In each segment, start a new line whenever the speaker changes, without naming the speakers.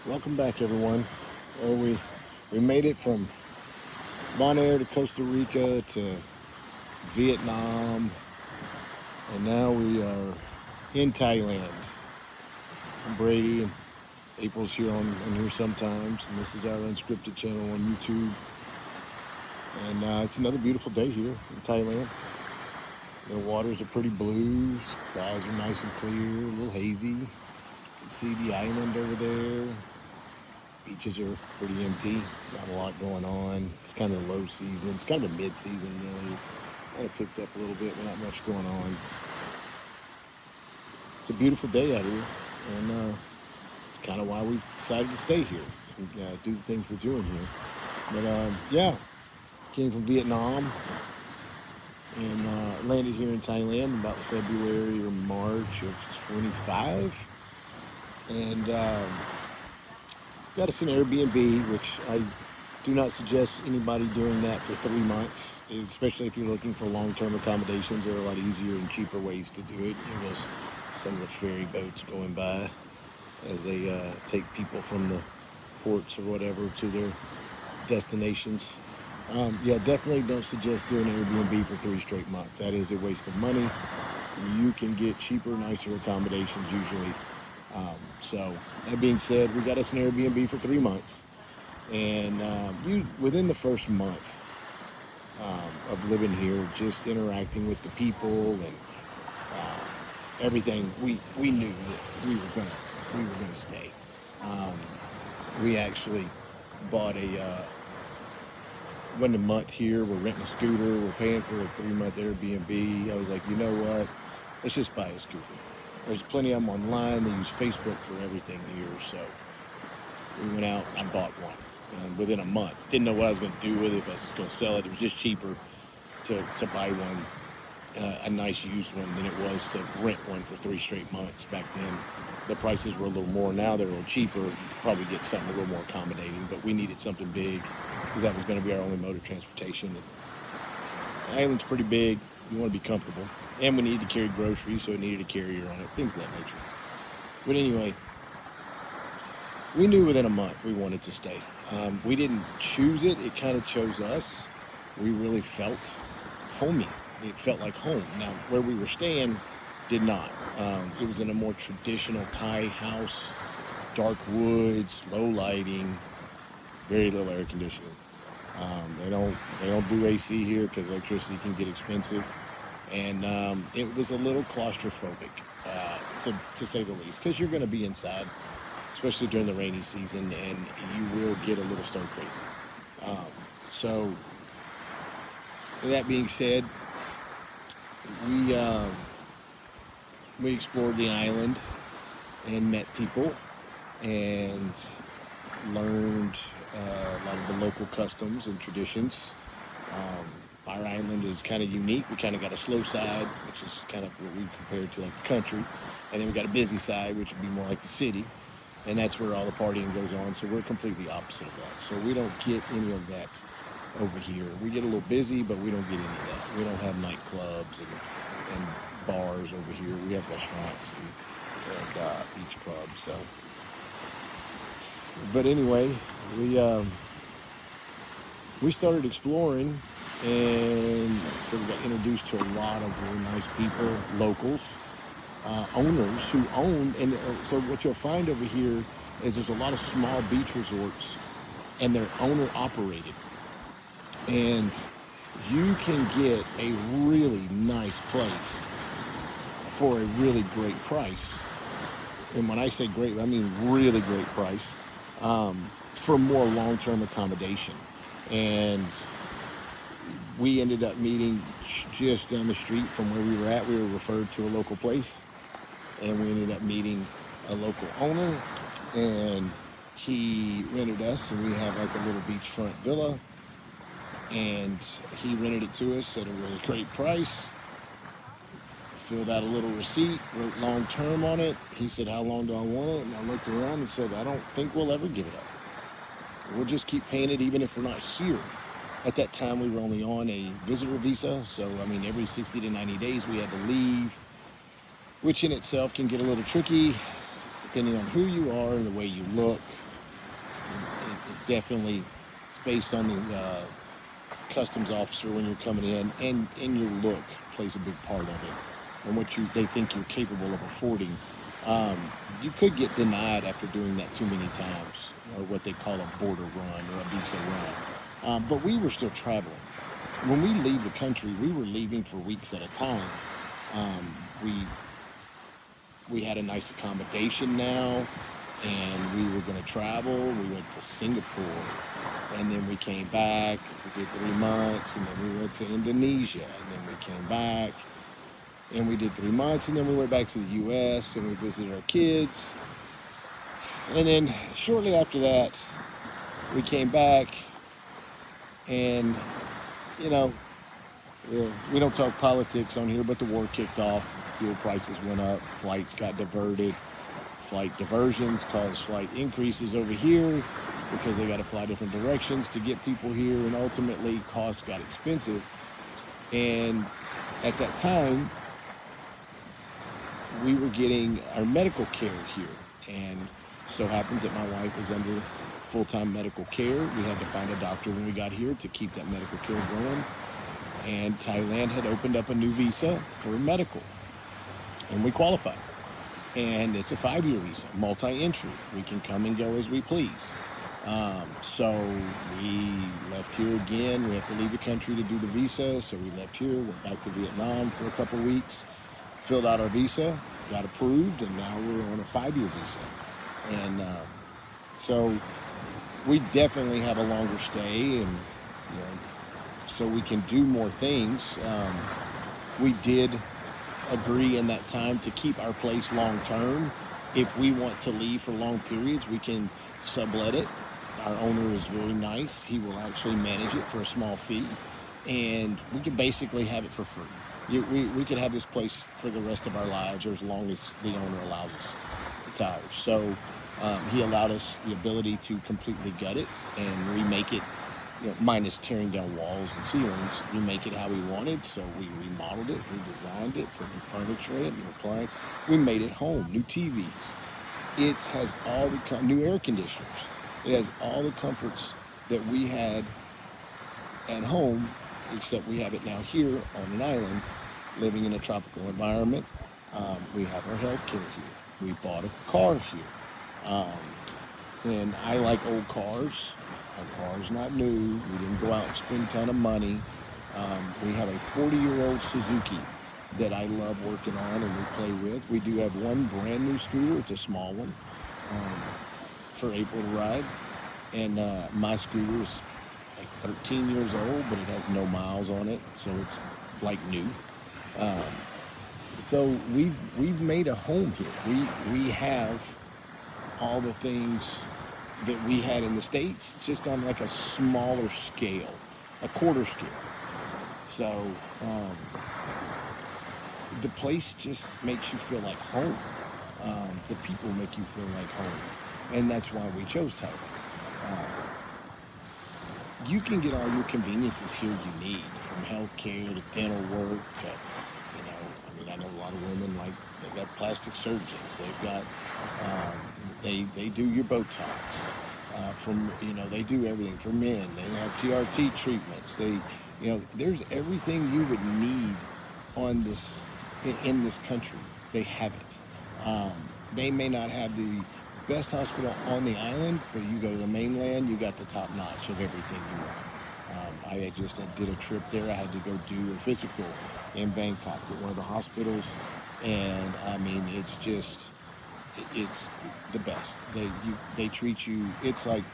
Welcome back, everyone. Well, we made it from Bonaire to Costa Rica to Vietnam, and now we are in Thailand. I'm Brady, and April's here on here sometimes, and this is our unscripted channel on YouTube. And it's another beautiful day here in Thailand. The waters are pretty blue, skies are nice and clear, a little hazy. You can see the island over there. Beaches are pretty empty, not a lot going on. It's kind of low season. It's kind of a mid-season, really. Kind of picked up a little bit, but not much going on. It's a beautiful day out here, and it's kind of why we decided to stay here and do the things we're doing here. But yeah, came from Vietnam and landed here in Thailand about February or March of 25, and got us an Airbnb, which I do not suggest anybody doing that for 3 months, especially if you're looking for long-term accommodations. There are a lot easier and cheaper ways to do it. There's some of the ferry boats going by as they take people from the ports or whatever to their destinations. Yeah, definitely don't suggest doing Airbnb for 3 straight months. That is a waste of money. You can get cheaper, nicer accommodations usually. So that being said, we got us an Airbnb for 3 months, and within the first month of living here, just interacting with the people and everything, we knew that we were gonna stay. We actually bought went a month here. We're renting a scooter. We're paying for a 3-month Airbnb. I was like, you know what? Let's just buy a scooter. There's plenty of them online. They use Facebook for everything here. So we went out. I bought one. And within a month, didn't know what I was going to do with it. If I was going to sell it. It was just cheaper to buy one, a nice used one, than it was to rent one for 3 straight months. Back then, the prices were a little more. Now they're a little cheaper. Probably get something a little more accommodating. But we needed something big because that was going to be our only mode of transportation. And the island's pretty big. You want to be comfortable. And we needed to carry groceries, so it needed a carrier on it, things of that nature. But anyway, we knew within a month we wanted to stay. We didn't choose it. It kind of chose us. We really felt homey. It felt like home. Now, where we were staying did not. It was in a more traditional Thai house, dark woods, low lighting, very little air conditioning. They don't do AC here because electricity can get expensive, and it was a little claustrophobic, to say the least, because you're going to be inside, especially during the rainy season, and you will get a little stir crazy. So, that being said, we explored the island and met people and learned a lot of the local customs and traditions. Our island is kind of unique. We kind of got a slow side, which is kind of what we compare to like the country, and then we got a busy side, which would be more like the city, and that's where all the partying goes on. So we're completely opposite of that. So we don't get any of that over here. We get a little busy, but we don't get any of that. We don't have nightclubs and bars over here. We have restaurants and beach clubs. So, but anyway, we started exploring, and so we got introduced to a lot of really nice people, locals, owners who own. And so what you'll find over here is there's a lot of small beach resorts, and they're owner operated, and you can get a really nice place for a really great price. And when I say great, I mean really great price, for more long-term accommodation. And we ended up meeting just down the street from where we were at. We were referred to a local place, and we ended up meeting a local owner, and he rented us, and we have like a little beachfront villa, and he rented it to us at a really great price. Filled out a little receipt, wrote long term on it. He said, how long do I want it? And I looked around and said, I don't think we'll ever give it up. We'll just keep paying it even if we're not here. At that time, we were only on a visitor visa. So, I mean, every 60 to 90 days we had to leave, which in itself can get a little tricky depending on who you are and the way you look. definitely space on the customs officer when you're coming in, and your look plays a big part of it, and what they think you're capable of affording. Um, you could get denied after doing that too many times, or what they call a border run or a visa run. But we were still traveling. When we leave the country, we were leaving for weeks at a time. Um, we had a nice accommodation now, and we were going to travel. We went to Singapore, and then we came back. We did 3 months, and then we went to Indonesia, and then we came back, and we did 3 months, and then we went back to the U.S. and we visited our kids. And then shortly after that, we came back, and you know, we don't talk politics on here, but the war kicked off. Fuel prices went up. Flights got diverted. Flight diversions caused flight increases over here because they got to fly different directions to get people here, and ultimately costs got expensive. And at that time, we were getting our medical care here, and so happens that my wife is under full-time medical care. We had to find a doctor when we got here to keep that medical care going, and Thailand had opened up a new visa for medical, and we qualified. And it's a 5-year visa, multi-entry. We can come and go as we please. So we left here again. We have to leave the country to do the visa. So we left here, went back to Vietnam for a couple weeks, filled out our visa, got approved, and now we're on a 5-year visa. And so we definitely have a longer stay, and so we can do more things. We did agree in that time to keep our place long term. If we want to leave for long periods, we can sublet it. Our owner is very nice. He will actually manage it for a small fee, and we can basically have it for free. We could have this place for the rest of our lives, or as long as the owner allows us the tires. So he allowed us the ability to completely gut it and remake it, minus tearing down walls and ceilings. We make it how we wanted, so we remodeled it, redesigned it, put new furniture in it, new appliances. We made it home, new TVs. It has all the new air conditioners. It has all the comforts that we had at home, except we have it now here on an island, living in a tropical environment. We have our health care here. We bought a car here. And I like old cars. Our car's not new. We didn't go out and spend a ton of money. We have a 40-year-old Suzuki that I love working on and we play with. We do have one brand new scooter. It's a small one for April to ride. And my scooter is like 13 years old, but it has no miles on it, so it's like new. So we've made a home here. We have all the things that we had in the States, just on like a smaller scale, a quarter scale. So the place just makes you feel like home. The people make you feel like home, and that's why we chose Thailand. You can get all your conveniences here you need, from healthcare to dental work to, I know a lot of women, like, they've got plastic surgeons, they've got, they do your Botox, they do everything for men. They have TRT treatments. There's everything you would need in this country. They have it. They may not have the best hospital on the island, but you go to the mainland, you got the top notch of everything you want. I did a trip there. I had to go do a physical in Bangkok at one of the hospitals, and I mean, it's the best. They treat you. It's like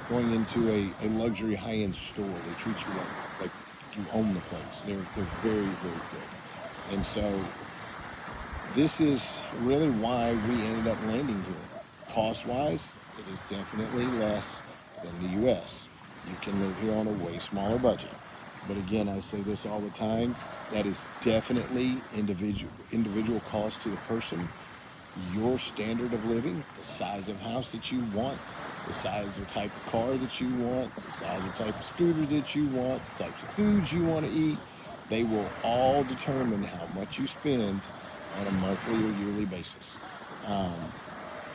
going into a luxury high-end store. They treat you like you own the place. They're very, very good. And so this is really why we ended up landing here. Cost-wise, it is definitely less than the U.S. You can live here on a way smaller budget. But again, I say this all the time, that is definitely individual cost to the person, your standard of living, the size of house that you want, the size or type of car that you want, the size or type of scooter that you want, the types of foods you want to eat. They will all determine how much you spend on a monthly or yearly basis.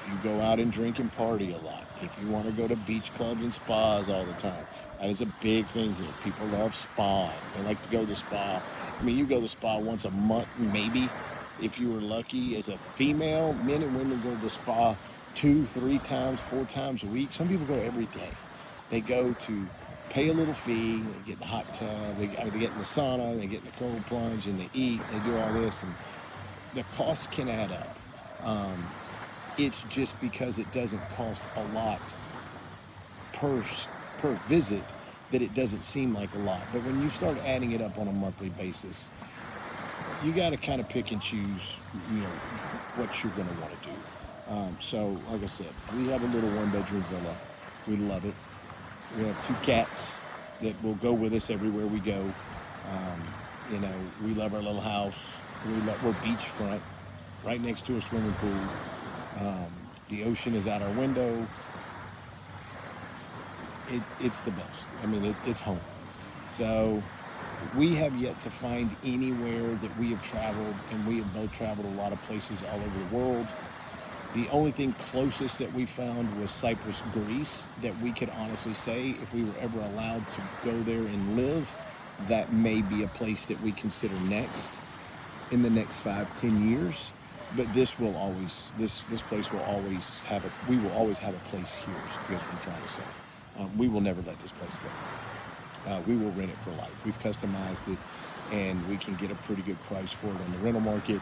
you go out and drink and party a lot, if you want to go to beach clubs and spas all the time, that is a big thing here. People love spa. They like to go to the spa. I mean, you go to the spa once a month, maybe, if you were lucky. As a female, men and women go to the spa 2, 3 times, 4 times a week. Some people go every day. They go to pay a little fee, they get in the hot tub, they get in the sauna, they get in the cold plunge, and they eat, they do all this, and the costs can add up. Um, it's just because it doesn't cost a lot per per visit that it doesn't seem like a lot. But when you start adding it up on a monthly basis, you got to kind of pick and choose, what you're going to want to do. So, like I said, we have a little 1-bedroom villa. We love it. We have 2 cats that will go with us everywhere we go. We love our little house. We're beachfront, right next to a swimming pool. The ocean is out our window. It's the best. I mean, it's home. So we have yet to find anywhere that we have traveled, and we have both traveled a lot of places all over the world. The only thing closest that we found was Cyprus, Greece, that we could honestly say, if we were ever allowed to go there and live, that may be a place that we consider next in the next 5-10 years. But this place will always have we will always have a place here, is what I'm trying to say. We will never let this place go. We will rent it for life. We've customized it, and we can get a pretty good price for it on the rental market.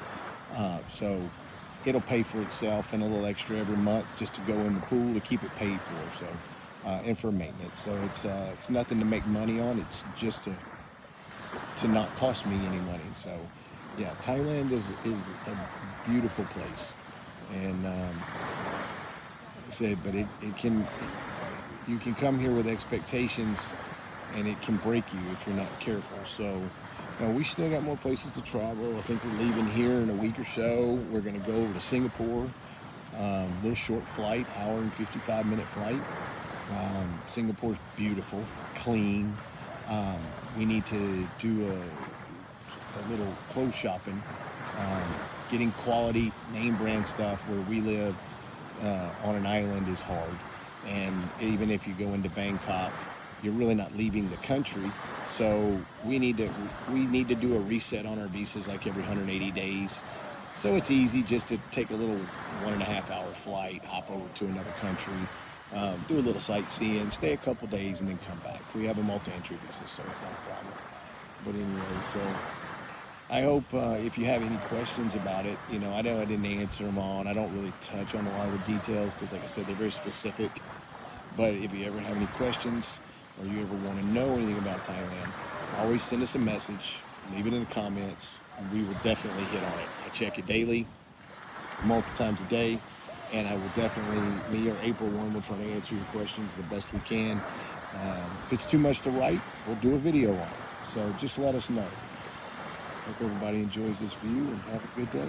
So it'll pay for itself and a little extra every month just to go in the pool to keep it paid for. So and for maintenance. So it's nothing to make money on. It's just to not cost me any money. So yeah, Thailand is a beautiful place, and like I said, but you can come here with expectations, and it can break you if you're not careful. So we still got more places to travel. I think we're leaving here in a week or so. We're going to go over to Singapore. Little short flight, hour and 55-minute flight. Singapore's beautiful, clean. We need to do a little clothes shopping. Getting quality name brand stuff where we live on an island is hard. And even if you go into Bangkok, you're really not leaving the country. So we need to do a reset on our visas like every 180 days. So it's easy just to take a little 1.5-hour flight, hop over to another country, do a little sightseeing, stay a couple days, and then come back. We have a multi-entry visa, so it's not a problem. But anyway, so I hope if you have any questions about it, I know I didn't answer them all, and I don't really touch on a lot of the details because, like I said, they're very specific. But if you ever have any questions, or you ever want to know anything about Thailand, always send us a message, leave it in the comments, and we will definitely hit on it. I check it daily, multiple times a day, and I will definitely, me or April 1 will try to answer your questions the best we can. If it's too much to write, we'll do a video on it. So just let us know. Hope everybody enjoys this view, and have a good day.